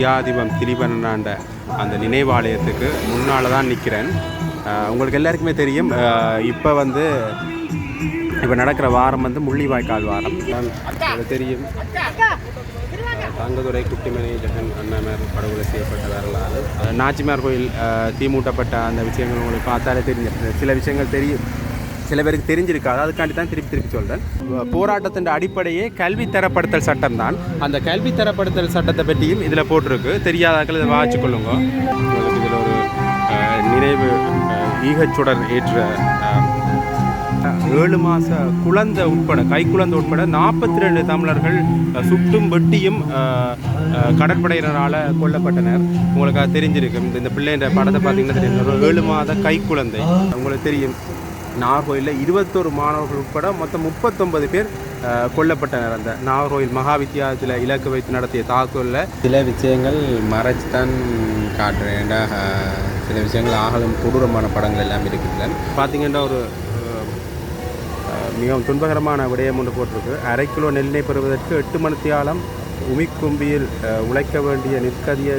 தியாதிபம் திரிபன்னாண்ட அந்த நினைவாலயத்துக்கு முன்னால் தான் நிற்கிறேன். உங்களுக்கு எல்லாருக்குமே தெரியும், இப்போ நடக்கிற வாரம் முள்ளிவாய்க்கால் வாரம். அது தெரியும், தங்கதுரை குட்டிமணி ஜெகன் அண்ணாமர் படுகொலை செய்யப்பட்ட வரலாறு, நாச்சிமார் கோயில் தீமூட்டப்பட்ட அந்த விஷயங்கள் உங்களுக்கு பார்த்தாலே தெரிஞ்ச சில விஷயங்கள் தெரியும், சில பேருக்கு தெரிஞ்சிருக்காது. அதுக்காண்டி தான் திருப்பி சொல்கிறேன். போராட்டத்தின் அடிப்படையே கல்வி தரப்படுத்தல் சட்டம் தான். அந்த கல்வி தரப்படுத்தல் சட்டத்தை பற்றியும் இதில் போட்டிருக்கு. தெரியாதாக்கள் இதை வாசிக்கொள்ளுங்க. இதில் ஒரு நினைவு ஈகச்சுடர் ஏற்ற 7 மாத குழந்தை உட்பட கைக்குழந்தை உட்பட 42 தமிழர்கள் சுட்டும் வெட்டியும் கடற்படையினரால் கொல்லப்பட்டனர். உங்களுக்கு அது தெரிஞ்சிருக்கும். இந்த பிள்ளைன்ற படத்தை பார்த்தீங்கன்னா தெரியும். ஒரு 7 மாத கைக்குழந்தை. உங்களுக்கு தெரியும், நாகர்கோயிலில் 21 மாணவர்கள் உட்பட மொத்தம் 39 பேர் கொல்லப்பட்டனர். அந்த நாகர்கோயில் மகா வித்தியாலயத்தில் இலக்கு வைத்து நடத்திய தாக்குதலில் சில விஷயங்கள் மறைச்சு தான் காட்டுறேன். சில விஷயங்கள் ஆகலும் கொடூரமான படங்கள் எல்லாம் இருக்குது. பார்த்திங்கன்னா ஒரு மிகவும் துன்பகரமான விடயம் ஒன்று போட்டிருக்கு. 1/2 கிலோ நெல்லை பெறுவதற்கு 8 மணித்தியாலம் உமிக்கும்பியில் உழைக்க வேண்டிய நிற்கதிய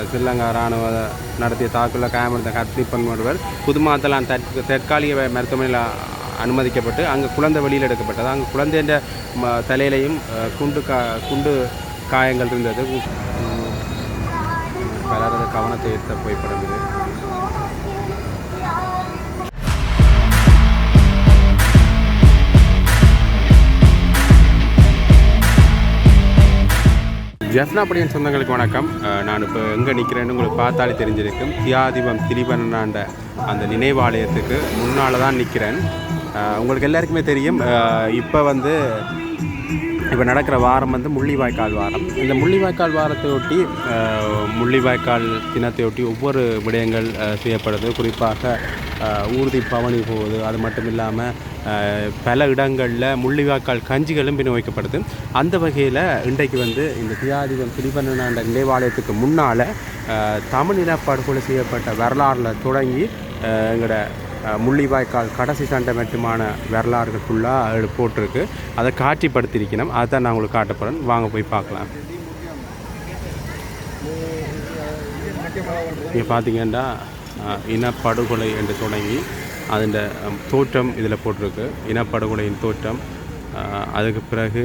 ஸ்ரீலங்கா இராணுவ நடத்திய தாக்குதலில் காயமடைந்த கர்ப்பிணி ஒருவர் புதுமாத்தலான் தற்காலிக மருத்துவமனையில் அனுமதிக்கப்பட்டு அங்கே குழந்தை வெளியில் எடுக்கப்பட்டது. அங்கே குழந்தைன்ற தலையிலையும் குண்டு காயங்கள் இருந்தது. பலரது கவனத்தை ஈர்த்த புகைப்படம் இது. ஜெஃப்னா படியின் சொந்தங்களுக்கு வணக்கம். நான் இப்போ எங்கே நிற்கிறேன்னு உங்களுக்கு பார்த்தாலே தெரிஞ்சிருக்கும். தியாதிபம் திரிபன்னாண்ட அந்த நினைவாலயத்துக்கு முன்னால் தான் நிற்கிறேன். உங்களுக்கு எல்லாருக்குமே தெரியும், இப்போ நடக்கிற வாரம் முள்ளிவாய்க்கால் வாரம். இந்த முள்ளிவாய்க்கால் வாரத்தையொட்டி, முள்ளிவாய்க்கால் தினத்தையொட்டி ஒவ்வொரு விடயங்கள் செய்யப்படுது. குறிப்பாக ஊர்தி பவனி போகுது. அது மட்டும் இல்லாமல் பல இடங்களில் முள்ளிவாய்க்கால் கஞ்சிகளும் வைக்கப்படுது. அந்த வகையில் இன்றைக்கு இந்த தியாதிபம் திரிபன்னாண்ட நினைவாலயத்துக்கு முன்னால் தமிழ் இனப்படுகொலை செய்யப்பட்ட வரலாறில் தொடங்கி எங்களோட முள்ளிவாய்க்கால் கடைசி சண்டை மட்டுமான வரலாறுகள் ஃபுல்லாக போட்டிருக்கு. அதை காட்சிப்படுத்தியிருக்கணும். அதை தான் நான் உங்களுக்கு காட்டப்படுறேன். வாங்க போய் பார்க்கலாம். இங்கே பார்த்தீங்கன்னா இனப்படுகொலை என்று தொடங்கி அதன் தோற்றம் இதில் போட்டிருக்கு. இனப்படுகொலையின் தோற்றம், அதுக்கு பிறகு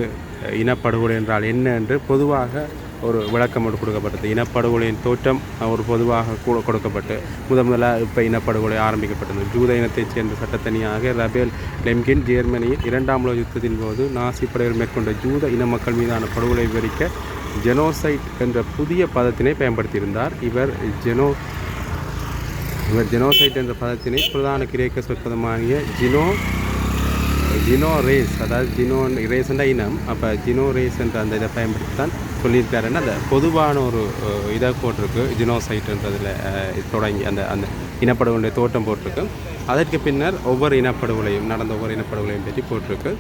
இனப்படுகொலை என்றால் என்ன என்று பொதுவாக ஒரு விளக்கம் கொடுக்கப்பட்டது. இனப்படுகொலையின் தோற்றம் ஒரு பொதுவாக கொடுக்கப்பட்டு முதலாக இப்போ இனப்படுகொலை ஆரம்பிக்கப்பட்டது. ஜூத இனத்தைச் சேர்ந்த சட்டத்தனியாக ரபேல் லெம்கின் ஜெர்மனியில் 2ஆம் உலக யுத்தத்தின் போது நாசி படைகள் மேற்கொண்ட ஜூத இன மக்கள் மீதான படுகொலை விவரிக்க ஜெனோசைட் என்ற புதிய பதத்தினை பயன்படுத்தியிருந்தார். இவர் ஜெனோசைட் என்ற பதத்தினை பிரதான கிரேக்க சொற்பதமாகிய ஜினோ ரேஸ், அதாவது ஜினோ ரேஸ்ன்ற இனம், அப்போ ஜினோ ரேஸ் என்ற அந்த இதை பயன்படுத்தி தான் சொல்லியிருக்காருன்னு அந்த பொதுவான ஒரு இதை போட்டிருக்கு. ஜினோசைட்ன்றதில் தொடங்கி அந்த இனப்படுகொலை தோட்டம் போட்டிருக்கு. அதற்கு பின்னர் ஒவ்வொரு இனப்படுகொலையும் நடந்த ஒவ்வொரு இனப்படுகொலையும் பற்றி போட்டிருக்கு.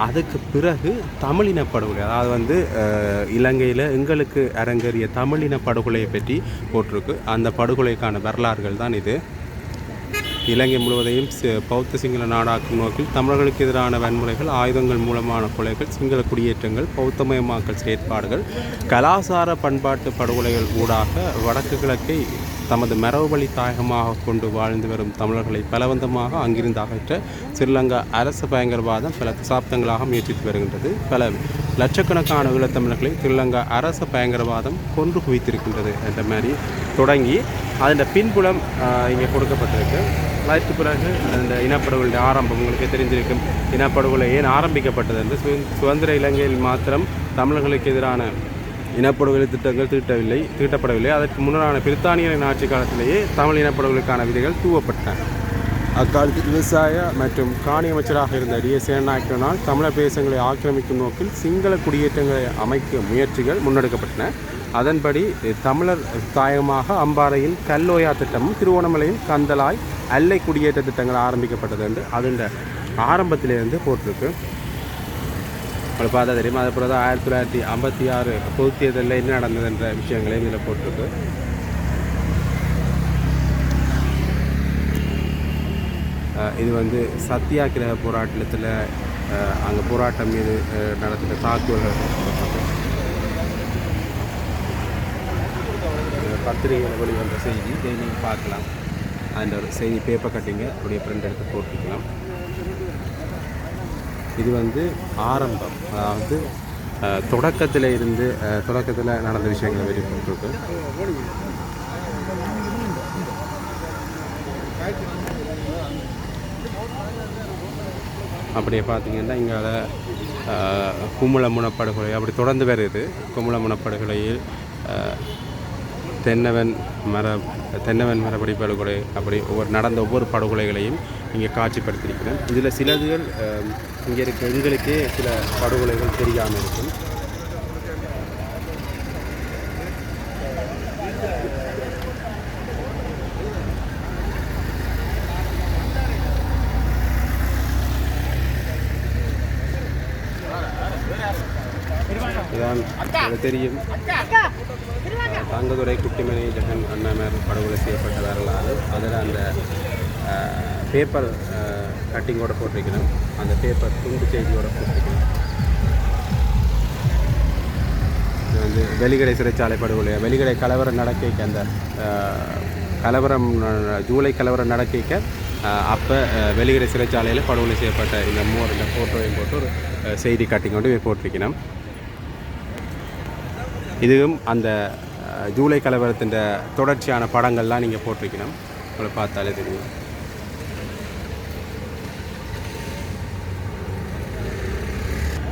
அதுக்கு பிறகு தமிழ் இனப்படுகொலை, அதாவது இலங்கையில் எங்களுக்கு அரங்கேறிய தமிழ் இனப்படுகொலையை பற்றி போட்டிருக்கு. அந்த படுகொலைக்கான வரலாறுகள் தான் இது. இலங்கை முழுவதையும் பௌத்த சிங்கள நாடாக்கும் நோக்கில் தமிழர்களுக்கு எதிரான வன்முறைகள், ஆயுதங்கள் மூலமான கொலைகள், சிங்கள குடியேற்றங்கள், பௌத்தமயமாக்கல் செயற்பாடுகள், கலாசார பண்பாட்டு படுகொலைகள் ஊடாக வடக்கு கிழக்கை தமது மரபுவழி தாயகமாக கொண்டு வாழ்ந்து வரும் தமிழர்களை பலவந்தமாக அங்கிருந்து அகற்ற ஸ்ரீலங்கா அரச பயங்கரவாதம் பல தசாப்தங்களாக முயற்சித்து வருகின்றது. பல லட்சக்கணக்கான ஈழத்தமிழர்களை ஸ்ரீலங்கா அரச பயங்கரவாதம் கொன்று குவித்திருக்கின்றது என்ற மாதிரி தொடங்கி அதன் பின்புலம் இங்கே கொடுக்கப்பட்டிருக்கு. அதற்கு பிறகு அந்த இனப்படுகொலை ஆரம்பம் உங்களுக்கு தெரிஞ்சிருக்கும். இனப்படுகொலை ஏன் ஆரம்பிக்கப்பட்டது என்று சுதந்திர இலங்கையில் மாத்திரம் தமிழர்களுக்கு எதிரான இனப்படுகொலை திட்டங்கள் தீட்டப்படவில்லை. அதற்கு முன்னரான பிரித்தானியரின் ஆட்சி காலத்திலேயே தமிழ் இனப்படுகொலைக்கான விதைகள் தூவப்பட்டன. அக்காலத்தில் விவசாய மற்றும் காணி அமைச்சராக இருந்த டி.எஸ். சேனநாயக்கனால் தமிழர் பிரதேசங்களை ஆக்கிரமிக்கும் நோக்கில் சிங்கள குடியேற்றங்களை அமைக்கும் முயற்சிகள் முன்னெடுக்கப்பட்டன. அதன்படி தமிழர் தாயகமாக அம்பாறையில் கல்லோயா திட்டமும் திருவோணமலையில் கந்தலாய் அல்லை குடியேற்ற திட்டங்கள் ஆரம்பிக்கப்பட்டது என்று அதன் ஆரம்பத்திலிருந்து போட்டிருக்கு. உங்களை பார்த்தா தெரியும். அது பிறகு 1956 பொதுத் தேர்தலில் என்ன நடந்தது என்ற விஷயங்களையும் இதில் போட்டிருக்கு. இது சத்தியாகிரக போராட்டத்தில் அங்கே போராட்டம் மீது நடத்தின தாக்குதல்கள் பத்திரிகையில் வெளிவந்த செய்தி. இதை நீங்கள் பார்க்கலாம். அந்த ஒரு செய்தி பேப்பர் கட்டிங்க அப்படியே பிரிண்ட் எடுத்து போட்டுக்கலாம். இது வந்து ஆரம்பம், அதாவது தொடக்கத்தில் இருந்து தொடக்கத்தில் நடந்த விஷயங்களை வெளிப்பட்டுருக்கு. அப்படியே பார்த்தீங்கன்னா இங்கே குமுளமுன படுகொலை அப்படி தொடர்ந்து வருது. குமுளமுன படுகொலையில் தென்னவன் மரபடி படுகொலை அப்படி நடந்த ஒவ்வொரு படுகொலைகளையும் இங்கே காட்சிப்படுத்தியிருக்கிறேன். இதில் சிலதுகள் இங்கே இருக்க எங்களுக்கே சில படுகொலைகள் தெரியாமல் இருக்கும். இதான் தெரியும். தங்கதுரை குட்டிமணி ஜெகன் அண்ணாமர் படுகொலை செய்யப்பட்ட வரலாறு. அதில் அந்த பேப்பர் கட்டிங்கோட போட்டிருக்கணும். அந்த பேப்பர் துண்டு செய்தியோட போட்டிருக்கணும். இது வந்து வெலிகடை சிறைச்சாலை படுகொலை. வெலிகடை கலவரம் நடக்க அந்த கலவரம் ஜூலை கலவரம் நடக்க அப்போ வெலிகடை சிறைச்சாலையில் படுகொலை செய்யப்பட்ட இந்த இந்த ஃபோட்டோவையும் போட்டு ஒரு செய்தி கட்டிங்கோடு போட்டிருக்கணும். இதுவும் அந்த ஜூலை கலவரத்தின் தொடர்ச்சியான படங்கள்லாம் நீங்கள் போட்டிருக்கணும். உங்களை பார்த்தாலே தெரியும்.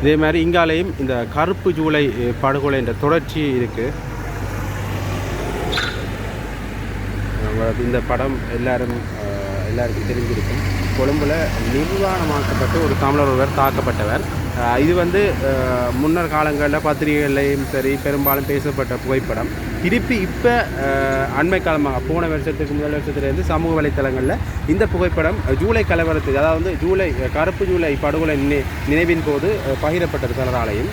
இதே மாதிரி இங்காலையும் இந்த கருப்பு ஜூலை படுகொலை என்ற தொடர்ச்சி இருக்குது. இந்த படம் எல்லாருக்கும் தெரிஞ்சிருக்கும். கொழும்பில் நிர்வாணமாக்கப்பட்டு ஒரு தமிழர் ஒருவர் தாக்கப்பட்டவர். இது வந்து முன்னர் காலங்களில் பத்திரிகைகள்லையும் சரி பெரும்பாலும் பேசப்பட்ட புகைப்படம். திருப்பி இப்போ அண்மை காலமாக போன வருஷத்துக்கு முதல் வருஷத்துலேருந்து சமூக வலைத்தளங்களில் இந்த புகைப்படம் ஜூலை கலவரத்துக்கு, அதாவது கருப்பு ஜூலை படுகொலை நினைவின் போது பகிரப்பட்டது பலராலையும்.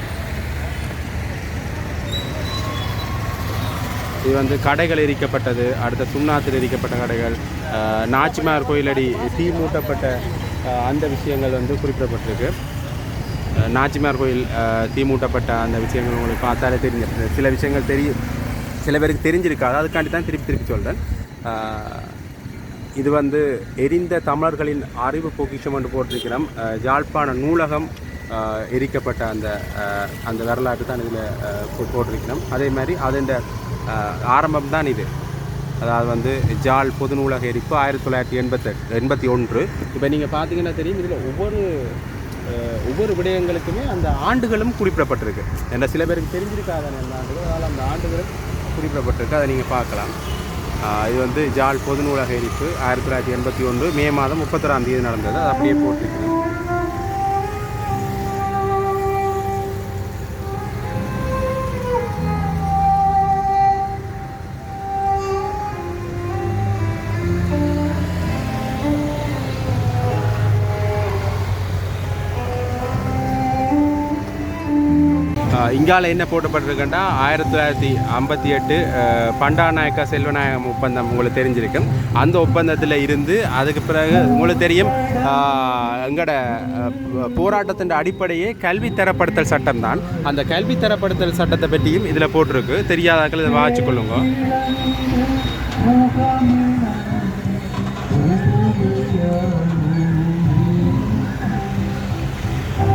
இது வந்து கடைகள் எரிக்கப்பட்டது, அடுத்த சுண்ணாத்தில் எரிக்கப்பட்ட கடைகள், நாச்சிமார் கோயிலடி தீ மூட்டப்பட்ட அந்த விஷயங்கள் வந்து குறிப்பிடப்பட்டிருக்கு. நாச்சிமார் கோயில் தீ மூட்டப்பட்ட அந்த விஷயங்கள் உங்களுக்கு பார்த்தாலே தெரிஞ்ச சில விஷயங்கள் சில பேருக்கு தெரிஞ்சிருக்காது. அதுக்காண்டி தான் திருப்பி சொல்கிறேன். இது வந்து எரிந்த தமிழர்களின் அறிவு பொக்கிஷம் என்று போட்டிருக்கிறோம். யாழ்ப்பாண நூலகம் எரிக்கப்பட்ட அந்த வரலாற்று தான் இதில் போட்டிருக்கிறோம். அதே மாதிரி அதன் ஆரம்பம் தான் இது. அதாவது வந்து ஜாழ் பொது நூலக எரிப்பு 1981. இப்போ நீங்கள் பார்த்தீங்கன்னா தெரியும். இதில் ஒவ்வொரு விடயங்களுக்குமே அந்த ஆண்டுகளும் குறிப்பிடப்பட்டிருக்கு. என்ற சில பேருக்கு தெரிஞ்சிருக்காத அந்த ஆண்டுகள், அதனால் அந்த ஆண்டுகளும் குறிப்பிடப்பட்டிருக்கு. அதை நீங்கள் பார்க்கலாம். இது வந்து ஜாழ் பொது நூலக எரிப்பு 1981 மே மாதம் 31ஆம் தேதி நடந்தது. அது அப்படியே போட்டிருக்கு. இங்கால என்ன போட்டப்பட்டிருக்குன்னா 1958 பண்டாநாயக்கா செல்வநாயகம் ஒப்பந்தம் உங்களுக்கு தெரிஞ்சிருக்கும். அந்த ஒப்பந்தத்தில் இருந்து அதுக்கு பிறகு உங்களுக்கு தெரியும் எங்களோட போராட்டத்தின் அடிப்படையே கல்வி தரப்படுத்தல் சட்டம் தான். அந்த கல்வி தரப்படுத்தல் சட்டத்தை பற்றியும் இதில் போட்டிருக்கு. தெரியாதாக்கள் இதை வாசிச்சு கொள்ளுங்க.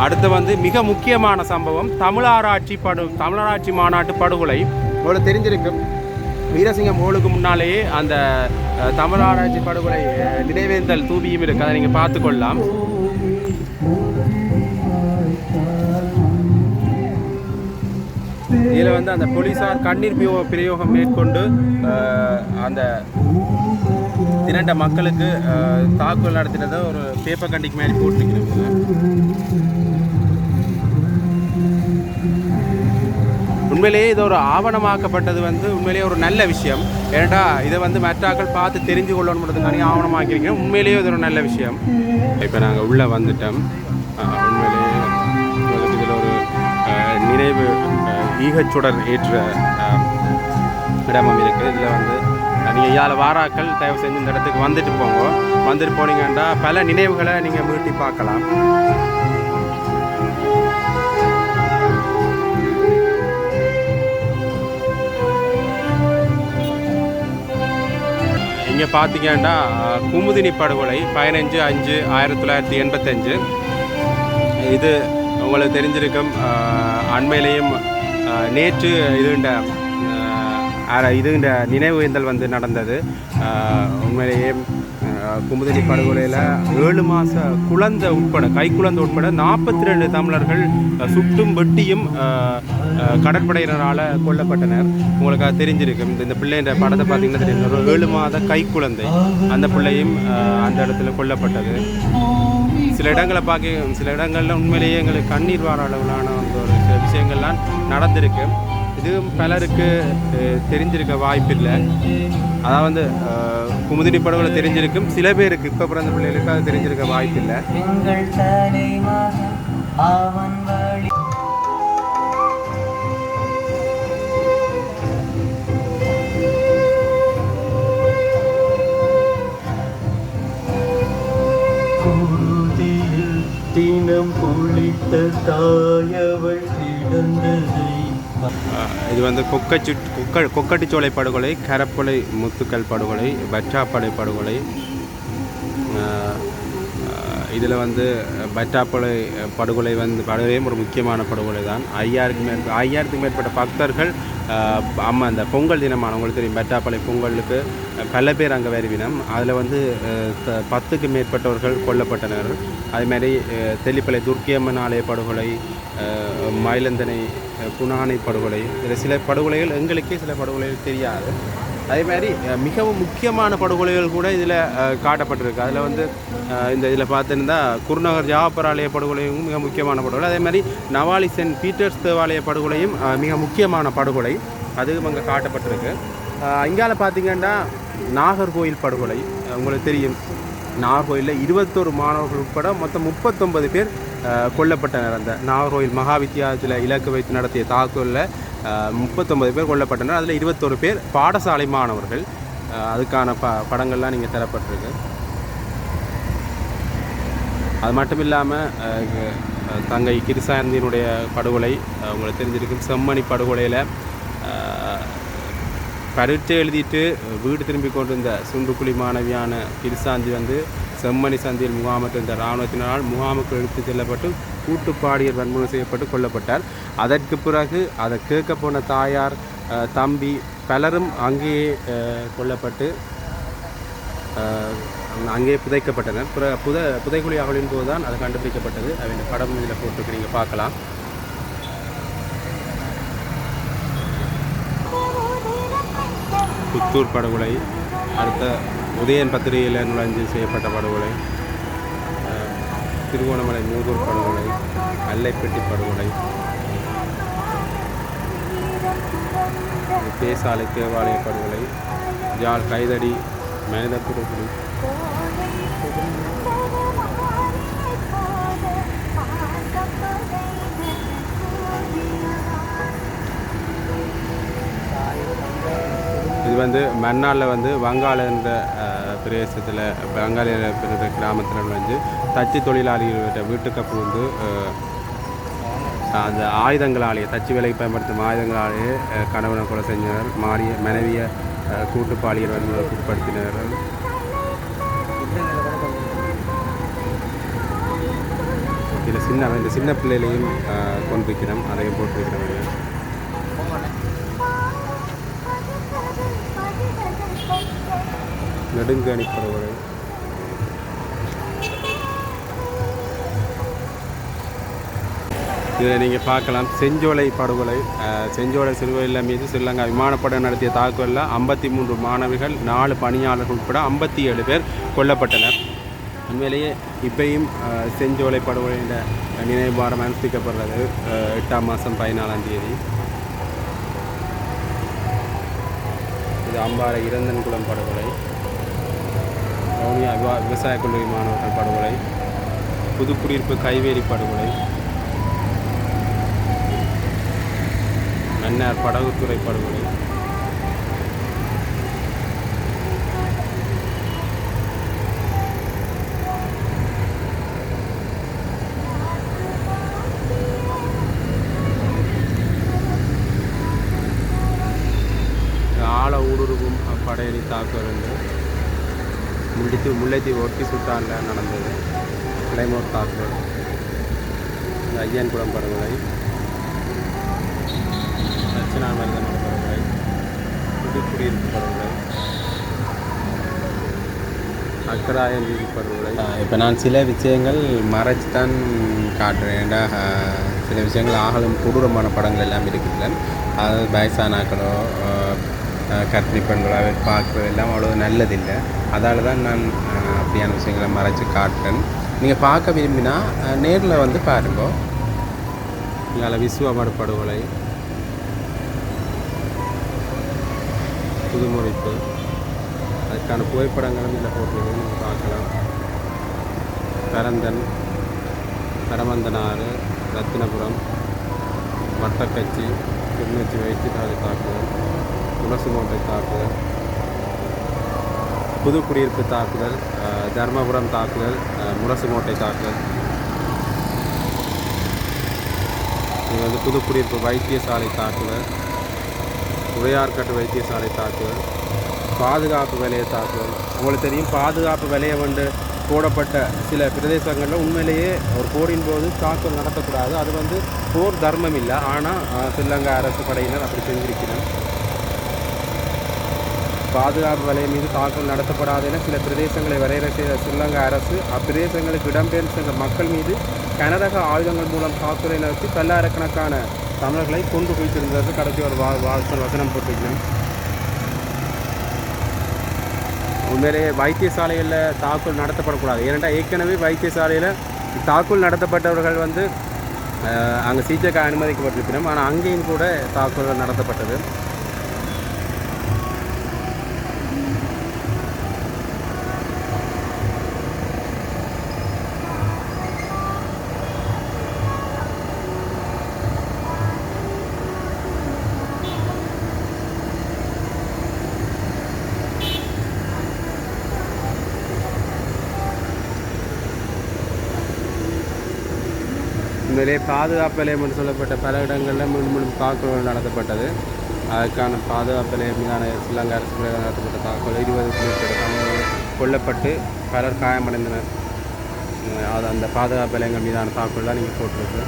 அடுத்து வந்து மிக முக்கியமான சம்பவம் தமிழராட்சி மாநாட்டு படுகொலை. உங்களுக்கு தெரிஞ்சிருக்கும். வீரசிங்கம் ஓலுக்கு முன்னாலேயே அந்த தமிழராட்சி படுகொலை நினைவேந்தல் தூபியும் இருக்குது. அதை நீங்கள் பார்த்துக்கொள்ளலாம். இதில் வந்து அந்த போலீஸார் கண்ணீர் பிரயோகம் மேற்கொண்டு அந்த திரண்ட மக்களுக்கு தாக்குதல் நடத்தினதை ஒரு பேப்பர் கண்டிக்கு மேலே போட்டுருக்கிறோம். உண்மையிலேயே இது ஒரு ஆவணமாக்கப்பட்டது வந்து உண்மையிலேயே ஒரு நல்ல விஷயம். ஏன்னா இதை வந்து மற்றாக்கள் பார்த்து தெரிஞ்சு கொள்ளணுன்றதுக்கான ஆவணமாக்கியிருக்கேன். உண்மையிலேயே இது ஒரு நல்ல விஷயம். இப்போ நாங்கள் உள்ளே வந்துட்டோம். உண்மையிலேயே இதில் ஒரு நினைவு ஈகச்சுடர் ஏற்ற இடமும் இருக்குது. இதில் வந்து நீங்கள் இயால் வாராக்கள் தயவு செஞ்சு இந்த இடத்துக்கு வந்துட்டு போனீங்கன்னா பல நினைவுகளை நீங்கள் மீட்டி பார்க்கலாம். இங்கே பார்த்தீங்கன்னா குமுதினி படுகொலை 15/5/1985. இது உங்களுக்கு தெரிஞ்சிருக்கும். அண்மையிலேயும் நேற்று இதுண்ட நினைவேந்தல் வந்து நடந்தது. உண்மையிலேயே குமுதினி படுகொலையில் 7 மாத குழந்தை உட்பட கைக்குழந்தை உட்பட 42 தமிழர்கள் சுட்டும் வெட்டியும் கடற்படையினரால் கொல்லப்பட்டனர். உங்களுக்கு அது தெரிஞ்சிருக்கும். இந்த பிள்ளைன்ற படத்தை பார்த்தீங்கன்னா தெரியும். ஒரு 7 மாத கைக்குழந்தை, அந்த பிள்ளையும் அந்த இடத்துல கொல்லப்பட்டது. சில இடங்களில் உண்மையிலேயே எங்களுக்கு கண்ணீர் வார அளவிலான ஒரு சில விஷயங்கள்லாம் நடந்திருக்கு. இதுவும் பலருக்கு தெரிஞ்சிருக்க வாய்ப்பில்லை. அதாவது குமுதினி படுகொலை தெரிஞ்சிருக்கும், சில பேருக்கு இப்போ பிறந்த பிள்ளைகளுக்கு அது தெரிஞ்சிருக்க வாய்ப்பில்லை. தினம் புளித்த தாயவள் கிடந்ததை. இது வந்து கொக்கட்டிச்சோலை படுகொலை, கரப்பொலை முத்துக்கல் படுகொலை, பற்றாப்படை படுகொலை. இதில் வந்து பற்றாப்படை படுகொலை வந்து படுகொலையும் ஒரு முக்கியமான படுகொலை தான். 5000க்கும் மேற்பட்ட பக்தர்கள் அந்த பொங்கல் தினமான உங்களுக்கு தெரியும், பற்றாப்படை பொங்கலுக்கு பல பேர் அங்கே வருவினம். அதில் வந்து 10க்கும் மேற்பட்டவர்கள் கொல்லப்பட்டனர். அதுமாதிரி தெல்லிப்பளை துர்க்கியம்மன் ஆலய படுகொலை, மயிலந்தனை புனானை படுகொலை, இதில் சில படுகொலைகள் எங்களுக்கே சில படுகொலைகள் தெரியாது. அதேமாதிரி மிகவும் முக்கியமான படுகொலைகள் கூட இதில் காட்டப்பட்டிருக்கு. அதில் வந்து இதில் பார்த்துருந்தா குருநகர் ஜாஃபர் ஆலய படுகொலையும் மிக முக்கியமான படுகொலை. அதேமாதிரி நவாலி சென்ட் பீட்டர்ஸ் தேவாலய படுகொலையும் மிக முக்கியமான படுகொலை, அதுவும் அங்கே காட்டப்பட்டிருக்கு. இங்கால பார்த்திங்கன்னா நாகர்கோயில் படுகொலை உங்களுக்கு தெரியும். நாகர்கோயிலில் 21 மாணவர்கள் உட்பட மொத்தம் 39 பேர் கொல்லப்பட்டனர். அந்த நாகர்கோயில் மகா வித்தியாலயத்தில் இலக்கு வைத்து நடத்திய தாக்குதலில் 39 பேர் கொல்லப்பட்டனர். அதில் 21 பேர் பாடசாலை மாணவர்கள். அதுக்கான படங்கள்லாம் நீங்கள் தரப்பட்டிருக்கு. அது மட்டும் இல்லாமல் தங்கை கிருசாந்தியினுடைய படுகொலை உங்களுக்கு தெரிஞ்சிருக்கும். செம்மணி படுகொலையில் பரீட்சை எழுதிட்டு வீடு திரும்பி கொண்டிருந்த சுண்டுக்குழி மாணவியான கிருசாந்தி வந்து செம்மணி சந்தியில் முகாமிட்டிருந்த இராணுவத்தினால் முகாமுக்கு எடுத்து செல்லப்பட்டு கூட்டுப்பாடியர் வன்முறை செய்யப்பட்டு கொல்லப்பட்டார். அதற்கு பிறகு அதை கேட்க போன தாயார், தம்பி பலரும் அங்கேயே கொல்லப்பட்டு அங்கேயே புதைக்கப்பட்டனர். புதைக்குழி அகலின் போது தான் அது கண்டுபிடிக்கப்பட்டது. அவங்க படம் இதில் போட்டுருக்கு, நீங்கள் பார்க்கலாம். புத்தூர் படுகொலை, அடுத்த உதயன் பத்திரிகையில் நுழைஞ்சு செய்யப்பட்ட படுகொலை, திருவோணமலை மூதூர் படுகொலை, அல்லைப்பட்டி படுகொலை, தேசாலை தேவாலய படுகொலை, ஜாழ் கைதடி மனித படுகொலை, இது வந்து மன்னாரில் வந்து வங்காள என்ற பிரதேசத்தில் வங்காள கிராமத்தில் வந்து தச்சு தொழிலாளிகள் வீட்டுக்கு புகுந்து அந்த ஆயுதங்களாலேயே தச்சு வேலைக்கு பயன்படுத்தும் ஆயுதங்களாலேயே கணவனை கொலை செஞ்சனர். மனைவியை கூட்டுப்பாலியல் வன்முறைக்கு உட்படுத்தினார்கள். இதில் இந்த சின்ன பிள்ளைகளையும் கொண்டிருக்கிறோம், அதையும் போட்டிருக்கிறோம். நெடுங்கணி படுகொலை, இதில் நீங்கள் பார்க்கலாம். செஞ்சோலை படுகொலை, செஞ்சோலை சிறுவையில் மீது ஸ்ரீலங்கா விமானப்படை நடத்திய தாக்குதலில் 53 மாணவிகள் 4 பணியாளர்கள் உட்பட 57 பேர் கொல்லப்பட்டனர். உண்மையிலேயே இப்பையும் செஞ்சோலை படுகொலையின் நினைவு வாரம் அனுஷ்டிக்கப்படுறது 8ஆம் மாதம் 14ஆம் தேதி. இது அம்பாறை இரந்தன்குளம் படுகொலை, விவசாய கல்லூரி மாணவர்கள் படுகொலை, புதுக்குடியிருப்பு கைவேரி படுகொலை, மன்னார் படகுத்துறை படுகொலை, ஆழ ஊடுருவும் படையணி தாக்குதல். முல்லைத்தீவு ஒட்டி சுட்டானில் நடந்தது கிளைமோர் தாக்குதல். ஐயன்குளம் படுகொலை, தட்சிணாமருதனோட படுகொலை, புதுக்குடியிருப்பு படுகொலை, அக்கராயன் வீதி படுகொலை. இப்போ நான் சில விஷயங்கள் மறைச்சி தான் காட்டுறேன். ஏன்னா சில விஷயங்கள் ஆகலும் கொடூரமான படங்கள் எல்லாம் இருக்குதுல்ல, அதாவது வயசானாக்களோ கர்ப்பிணி பெண்களோ பார்க்குறது எல்லாம் அவ்வளோ நல்லதில்லை. அதால் தான் நான் அப்படியான விஷயங்களை மறைச்சி காட்டுறேன். நீங்கள் பார்க்க விரும்பினா நேரில் வந்து பாருங்க. இங்கே விசுவமடு படுகொலை, புதுமுறிப்பு, அதுக்கான புகைப்படங்களும் இதில் போட்டிருக்கு, நீங்கள் பார்க்கலாம். பரந்தன், பரமந்தனாறு, ரத்தினபுரம், வட்டக்கச்சி, கிளிநொச்சி வைத்தியசாலை தாக்குதல், துளசுமோட்டை தாக்குதல், புதுக்குடியிருப்பு தாக்குதல், தர்மபுரம் தாக்குதல், முரசுமோட்டை தாக்குதல். இது வந்து புதுக்குடியிருப்பு வைத்தியசாலை தாக்குதல், உடையார்கட்டு வைத்தியசாலை தாக்குதல், பாதுகாப்பு வலைய தாக்குதல். உங்களுக்கு தெரியும், பாதுகாப்பு வலையை வந்து போடப்பட்ட சில பிரதேசங்களில் உண்மையிலேயே ஒரு போரின் போது தாக்குதல் நடத்தக்கூடாது. அது வந்து போர் தர்மம் இல்லை. ஆனால் ஸ்ரீலங்கா அரசு படையினர் அப்படி செஞ்சிருக்கிறார். பாதுகாப்பு வலைய மீது தாக்குதல் நடத்தப்படாது என சில பிரதேசங்களை வரையறை செய்த ஸ்ரீலங்கா அரசு அப்பிரதேசங்களுக்கு இடம்பெயர்ந்து சென்ற மக்கள் மீது கனரக ஆயுதங்கள் மூலம் தாக்குதலை நடத்தி பல்லாயிரக்கணக்கான தமிழர்களை கொண்டு குவித்திருந்தது. கடைசி ஒரு வசனம் போட்டிருக்கணும். உண்மையிலேயே வைத்தியசாலைகளில் தாக்குதல் நடத்தப்படக்கூடாது. ஏனென்றால் ஏற்கனவே வைத்தியசாலையில் தாக்குதல் நடத்தப்பட்டவர்கள் வந்து அங்கே சிகிச்சைக்கு அனுமதிக்கப்பட்டிருக்கிறோம். ஆனால் அங்கேயும் கூட தாக்குதல்கள் நடத்தப்பட்டது. உண்மையிலே பாதுகாப்பு நிலையம் என்று சொல்லப்பட்ட பல இடங்களில் மீண்டும் தாக்குதல் நடத்தப்பட்டது. அதுக்கான பாதுகாப்பு நிலையம் மீதான ஸ்ரீலங்கா அரசு நடத்தப்பட்ட தாக்குதல் 20க்கும் மேற்பட்ட தமிழர்கள் கொல்லப்பட்டு பலர் காயமடைந்தனர். அது அந்த பாதுகாப்பு நிலையங்கள் மீதான தாக்குதல் நீங்கள் போட்டிருக்கு.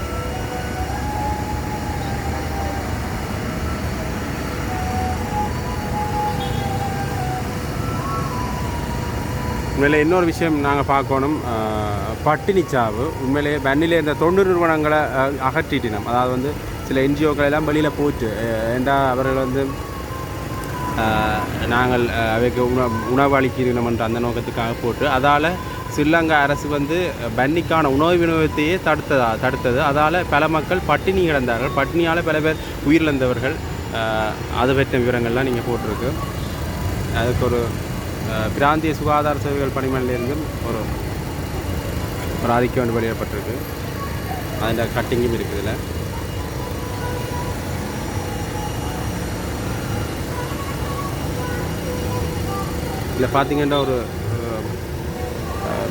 உண்மையிலே இன்னொரு விஷயம் நாங்கள் பார்க்கணும், பட்டினிச்சாவு. உண்மையிலேயே பன்னிலே இந்த தொண்டு நிறுவனங்களை அகற்றிட்டினோம். அதாவது வந்து சில என்ஜிஓக்கள் எல்லாம் வெளியில் போச்சு. ஏண்டா அவர்கள் வந்து நாங்கள் அவைக்கு உணவு அளிக்கிறோம் என்ற அந்த நோக்கத்துக்காக போட்டு, அதால் ஸ்ரீலங்கா அரசு வந்து பன்னிக்கான உணவு விநியோகத்தையே தடுத்தது. அதால் பல மக்கள் பட்டினி கிடந்தார்கள். பட்டினியால் பல பேர் உயிரிழந்தவர்கள். அது பற்றிய விவரங்கள்லாம் நீங்கள் போட்டிருக்கு. அதுக்கு ஒரு பிராந்திய சுகாதார சேவைகள் பணிமனையிலிருந்தும் ஒரு அறிக்கை ஒன்று வெளியிடப்பட்டிருக்கு. அதில் கட்டிங்கும் இருக்குது. இதில் பார்த்திங்கன்னா ஒரு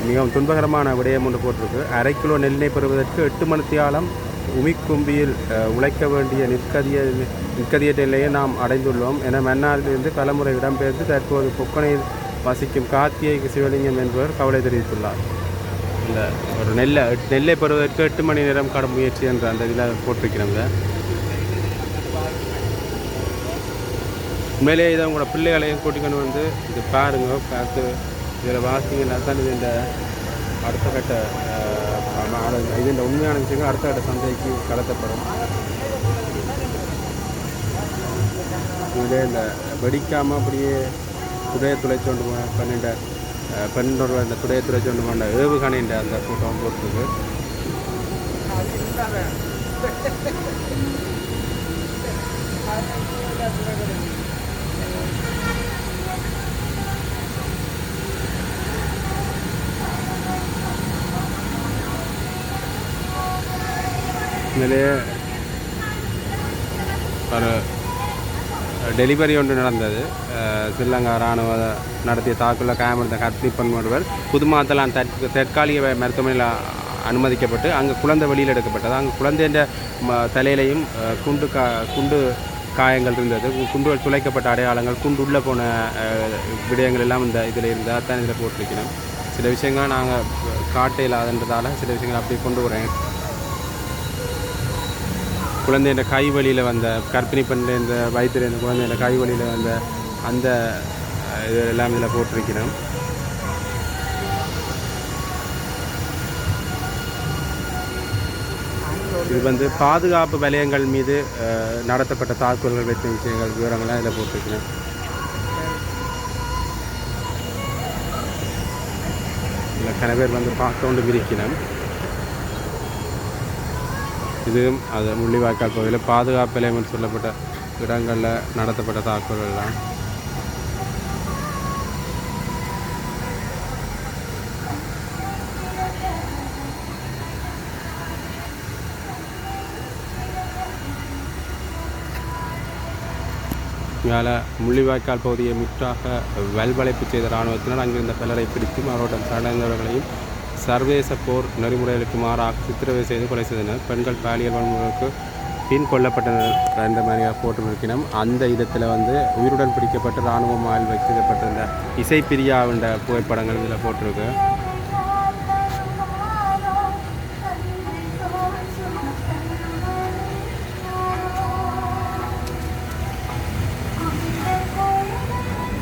மிகவும் துன்பகரமான விடயம் ஒன்று போட்டிருக்கு. 1/2 கிலோ நெல்லை பெறுவதற்கு 8 மணித்தியாலம் உமிக்கும்பியில் உழைக்க வேண்டிய நிற்கதியற்ற நிலையை நாம் அடைந்துள்ளோம் என மன்னாரிலிருந்து பலமுறை இடம்பெயர்ந்து தற்போது பொக்கனையில் வசிக்கும் கார்த்திகை சிவலிங்கம் என்பவர் கவலை தெரிவித்துள்ளார். இந்த ஒரு நெல்லை பெறுவதற்கு 8 மணி நேரம் கடும் முயற்சி என்ற அந்த இதில் போட்டிருக்கிறோங்க. உண்மையிலேயே இதை உங்களோட பிள்ளைகளையும் கூட்டிக்கொண்டு வந்து இது பாருங்க. பார்த்து இதில் வாசிங்கன்னா தான் இது இந்த அடுத்த கட்ட இது இந்த உண்மையான விஷயங்கள் அடுத்த கட்ட சந்தைக்கு கடத்தப்படும். இதே இந்த வெடிக்காமல் அப்படியே துடையை துளைச்சோண்டு பண்ணிட்ட பெண்ணோட அந்த துடையை துளைச்சோண்டு பண்ண ஏவுகணைன்ற அந்த ஃபோட்டோ போட்டுருக்கு. இதிலே ஒரு டெலிவரி ஒன்று நடந்தது. ஸ்ரீலங்கா இராணுவ நடத்திய தாக்குதலில் காயமடைந்த கர்ப்பிணி பெண் ஒருவர் புதுமாத்தலான் தற்காலிக மருத்துவமனையில் அனுமதிக்கப்பட்டு அங்கே குழந்தை வெளியில் எடுக்கப்பட்டது. அங்கே குழந்தைன்ற தலையிலையும் குண்டு காயங்கள் இருந்தது, குண்டுகள் துளைக்கப்பட்ட அடையாளங்கள், குண்டு உள்ளே போன விடயங்கள் எல்லாம் இந்த இதில் இருந்தால் தான் இதில் போட்டிருக்கணும். சில விஷயங்கள் நாங்கள் காட்ட இல்லாதன்றதால சில விஷயங்கள் அப்படியே கொண்டு வரேன். குழந்தைன்ற கை வழியில் வந்த கர்ப்பிணி பண்ண இந்த வயிற்றுல இந்த குழந்தைன்ற கை வழியில் வந்த அந்த இதெல்லாம் இதில் போட்டிருக்கணும். இது வந்து பாதுகாப்பு வலயங்கள் மீது நடத்தப்பட்ட தாக்குதல்கள் வெற்றி விஷயங்கள் விவரங்கள்லாம் இதில் போட்டிருக்கணும். இல்லை கன பேர் வந்து பார்க்க கொண்டு விரிக்கணும். இதுவும் அது முள்ளிவாய்க்கால் பகுதியில் பாதுகாப்பு வலயம் சொல்லப்பட்ட இடங்களில் நடத்தப்பட்ட தாக்குதல்கள்லாம். மேலே முள்ளிவாய்க்கால் பகுதியை முற்றாக வல்வளைப்பு செய்த இராணுவத்தினர் அங்கிருந்த பலரை பிடித்தும் அவருடன் சடந்தவர்களையும் சர்வதேச போர் நெறிமுறைகளுக்கு மாறாக சித்திரவை செய்து கொலை செய்தனர். பெண்கள் பாலியல் வன்முறைக்கு பின் கொல்லப்பட்டனர் என்ற மாதிரியாக போட்டு இருக்கணும். அந்த இடத்துல வந்து உயிருடன் பிடிக்கப்பட்ட இராணுவமால் வைக்கப்பட்டிருந்த இசைப்பிரியாவின்ற புகைப்படங்கள் இதில் போட்டிருக்கு.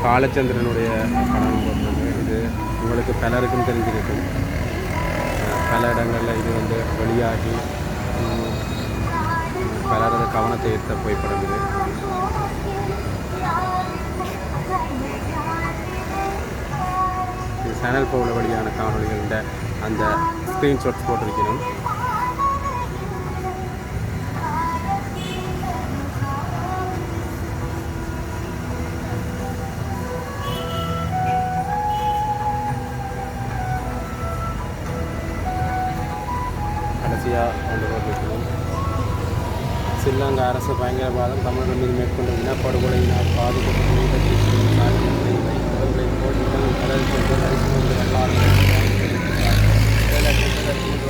பாலச்சந்திரனுடைய படம் போட்டிருக்கு. இது உங்களுக்கு பலருக்கும் தெரிஞ்சிருக்கும். பல இடங்களில் இது வந்து வெளியாகி பலரது கவனத்தை ஈர்த்த புகைப்படம் இது. இது சேனல் போல வழியான காணொலிகளில் அந்த ஸ்க்ரீன்ஷாட்ஸ் போட்டிருக்கணும். கொண்டு போட்டிருக்கணும். ஸ்ரீலங்கா அரசு பயங்கரவாதம் தமிழர்கள் மீது மேற்கொண்ட இனப்படுகொலையினால் பாதிக்கப்பட்ட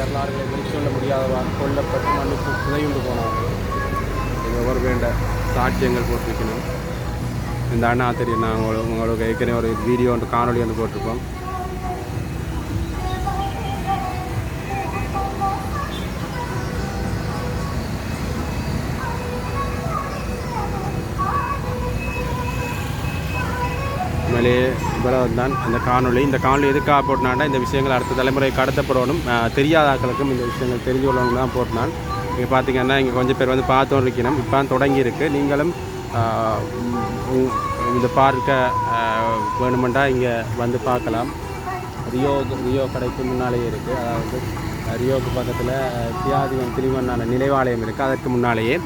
வரலாறுகளை வெளிச்சொல்ல முடியாதவாறு கொல்லப்பட்டு மண்ணுக்கு புதையுண்டு போனார்கள். இது ஒவ்வொரு வேண்ட சாட்சியங்கள் போட்டிருக்கணும். இந்த அண்ணா தெரியும், நாங்கள் உங்களுக்கு ஏற்கனவே ஒரு வீடியோ ஒன்று காணொலி ஒன்று போட்டிருப்போம். உண்மையிலேயே இவ்வளவு தான் அந்த காணொலி. இந்த காணொலி எதுக்காக போட்டினாண்டா இந்த விஷயங்கள் அடுத்த தலைமுறை கடத்தப்படணும், தெரியாத ஆக்களுக்கும் இந்த விஷயங்கள் தெரிஞ்சு கொள்ளணும் தான் போட்டினான். இங்கே பார்த்தீங்கன்னா இங்கே கொஞ்சம் பேர் வந்து பார்த்து இருக்கணும். இப்போ தொடங்கியிருக்கு. நீங்களும் இந்த பார்க்க வேணுமெண்டா இங்கே வந்து பார்க்கலாம். ரியோ கடைக்கு முன்னாலேயே இருக்குது. அதாவது ரியோவுக்கு பக்கத்தில் தியாதிவன் திருமண்ணான நினைவாலயம் இருக்குது. அதற்கு முன்னாலேயே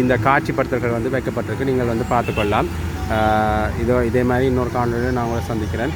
இந்த காட்சிப்படுத்தல்கள் வந்து வைக்கப்பட்டிருக்கு. நீங்கள் வந்து பார்த்துக்கொள்ளலாம். இதே மாதிரி இன்னொரு காணொலியில் நான் உங்களை சந்திக்கிறேன்.